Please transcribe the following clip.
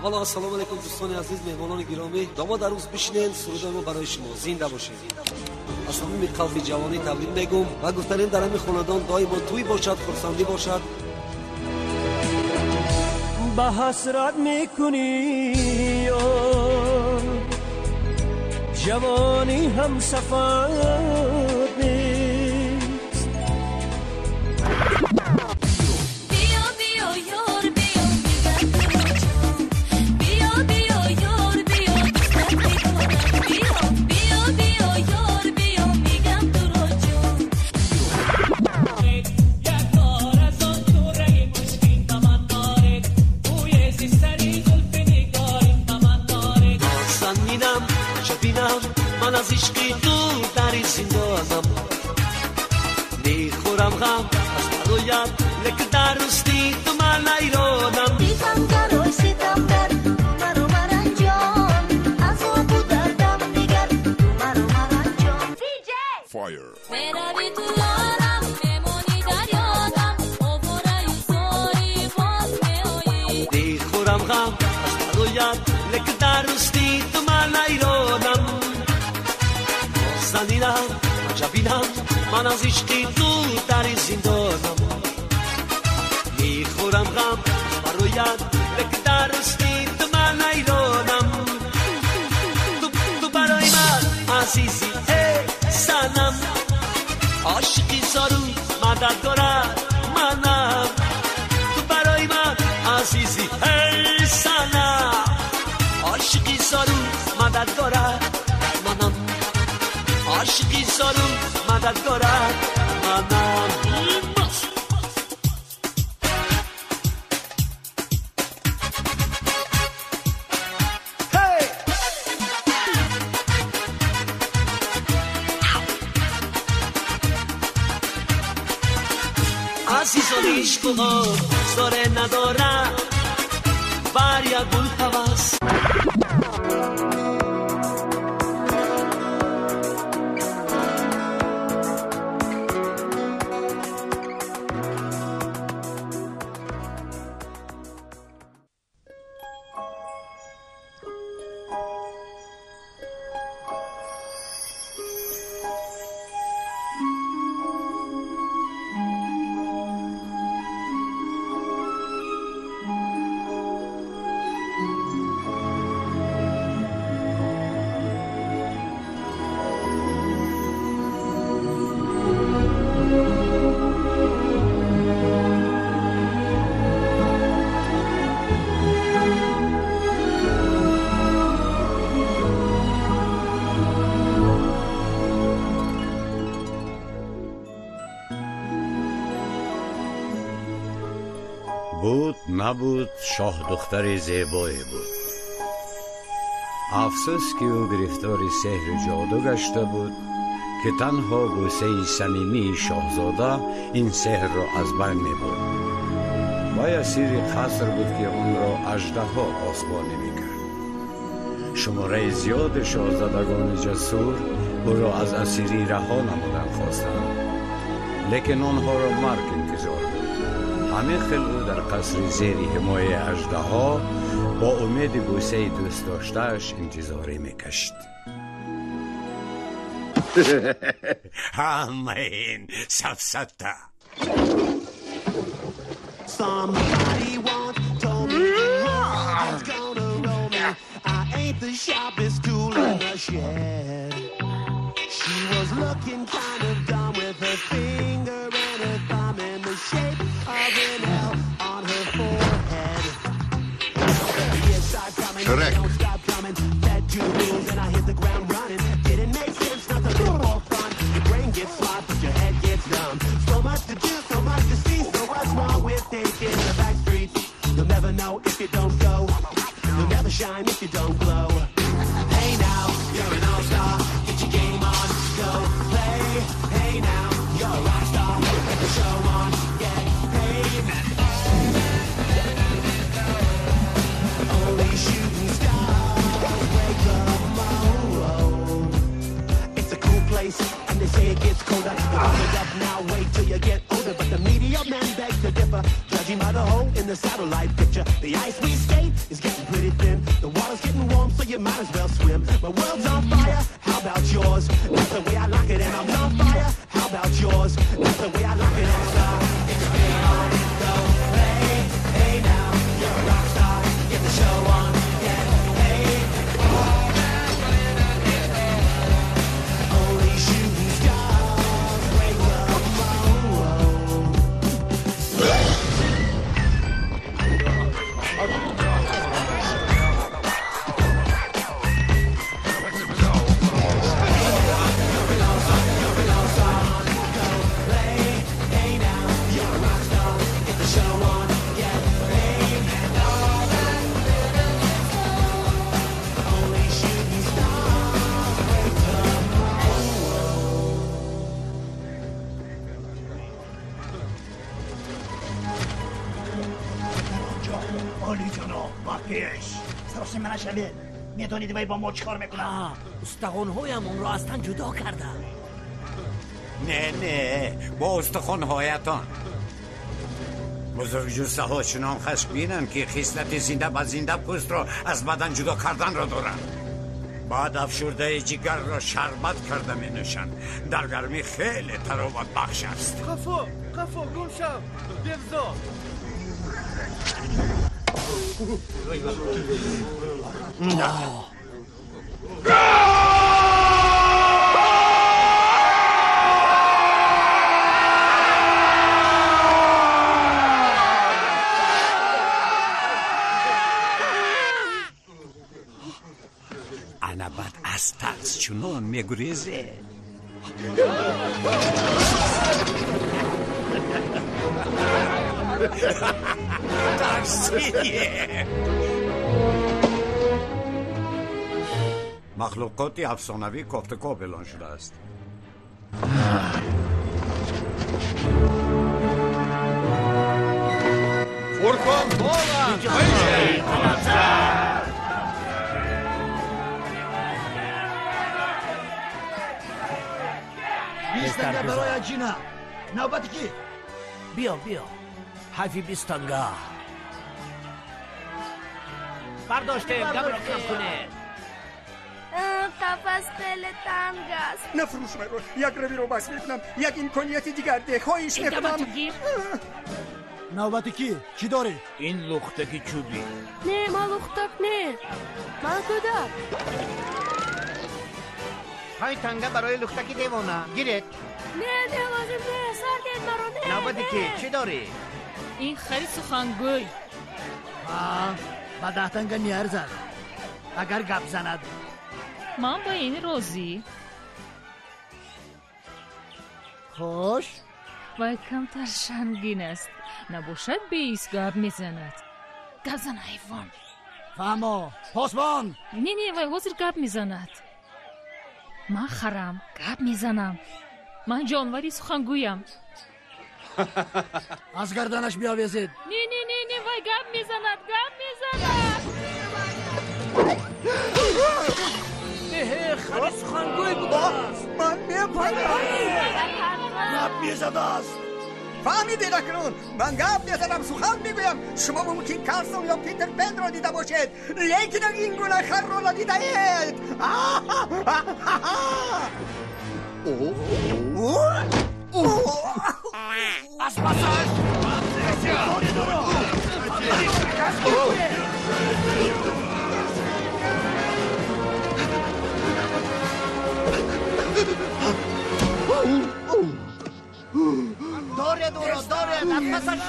حالا السلام علیکم دوستان عزیز، مهمانان گرامی. داماد عروس بشینین، سرود ما برای شما. زنده باشید. از صمیم قلب جوانی تبریک میگم و گفتاریم در همین خاندان دائما توی باشد، خرسندی باشد. به حسرت میکنی جوانی هم سفر نیست. بیا بیا یار بیا بیا بیا یار بیا بیا بیا بیا یار بیا میگم تو رو جون. یک بار از آن تو رنگ مشکین به من دارد بوی زیستری زلف نگارین به من دارد. سنینم شبینم من از عشقی تو در این زندانم، میخورم غم از برایت لک در رستی تو من ایرانم. دیدم کارو ستم در مرو مرنجان از او بودردم دیگر مرو مرنجان. Fire. بروی تو یارم بمونی در یادم اوبرای سوری باز میایی. میخورم غم از برایت لک در رستی تو من ایرانم. زنینم جبینم من از عشقی تو در این زندانم، میخورم غم برایت لک در رستی تو من ایرانم. تو برای من عزیزی ای سنم، عاشقی زارو مددگارم منم. تو برای من عزیزی ای سنم، عاشقی زارو مددگارم منم. عاشقی زارو مددگارم منم. عزیزان عشق و غم زاره ندارم بر یک گل هوس. بود نبود شاه دختر زیبایی بود. افسوس که او گرفتار سحر جادو گشته بود که تنها بوسه صمیمی شاهزاده این سحر را از بین می‌برد و اسیر قصر بود که اون را اژدها پاسبانی می‌کرد. شماره زیاد شاهزادگان جسور او را از اسیری رها نمودن خواستند، لیکن آنها را مرگ انتظار بود. همه خل او در قصر زیری حمایه اژدها با امید بوسه دوست داشته‌اش انتظاری میکشید. همه این سفسطه. Somebody once told me was gonna roll me. I ain't the sharpest tool in the shed. She was looking kind of dumb with her finger and her thumb in the shape of an L on her forehead. Yes, I come and don't stop coming. Fed to the rules and I hit the ground running. Didn't make sense, not the little more fun. Your brain gets smart, but your head gets dumb. So much to do, so much to see. So what's wrong with taking the back streets? You'll never know if you don't go. You'll never shine if you don't glow. Hey now, you're an all-star. Get your game on, go play. Hey now, you're a rock star. Get the show on, get paid. Only shooting stars break the mold. It's a cool place, and they say it gets colder. You warm it up now, wait till you get older. But the media men beg to differ, judging by the hole in the a satellite picture. The ice we skate is getting pretty thin. The water's getting warm, so you might as well swim. My world's on fire, how about yours? That's the way I like it, and I'm on fire. How about yours? That's the way I like it, and I'm get your game on, go play. Hey now, you're a rock star. Get the show on, get paid. Only shooting stars break the mold. عالی جناب باقیش سراسه من شبیه میدونید وای با ما چکار میکنم استخوان‌هایم اون را از تن جدا کرده. نه با استخوان‌هایتان بزرگ جسته ها چنان خشمگینند که خصلت زنده و زنده پوست را از بدن جدا کردن را دارند. بعد افشرده جگر را شربت کرده می نوشند. در گرمی خیلی تراوت بخش است. قفو گم شو بفزا. عنبت از ترس چنان میگریزه. ترسیدیه. مخلوقاتی افسانوی کافتکا اعلان شده است. بیستنگه برای جینا نوبتی کی؟ بیا حیفی بیستانگه برداشته گم را کم کنه. قفص خیلی تنگ است. نفروش من رو یک روی رو بس میکنم یک امکانیتی دیگر ده خواهیش میکنم. نوبتی کی؟ چی داری؟ این لختکی چوبی. نه ما لختک نه من کودک. های تنگه برای لختکی دیوانه گیرید. نه لازم نه سردید مرو نه. نوبتی کی؟ چی داری؟ این خری سخنگوی. با 10 تنگه نیارزد اگر گپ زند. من با این روزی خوش و کمتر شنگین است. نباشد به ایست گپ میزند. گپ زن حیوان. فهمو پاسبان. نه وای حضر گپ میزند. من خرم گپ میزنم. من جانوری سخنگویم. از گردنش بیاویزید. نه وای گپ میزند. نه خری سخنگوی بوده است. من میپرم. گپ میزد است. فهمیدید اکنون من گپ میزنم سخن میگویم. شما ممکن کارسون یا پیتر پن را دیده باشید لیکن این گونه خر را ندیده اید. از پاسش داره از پاسش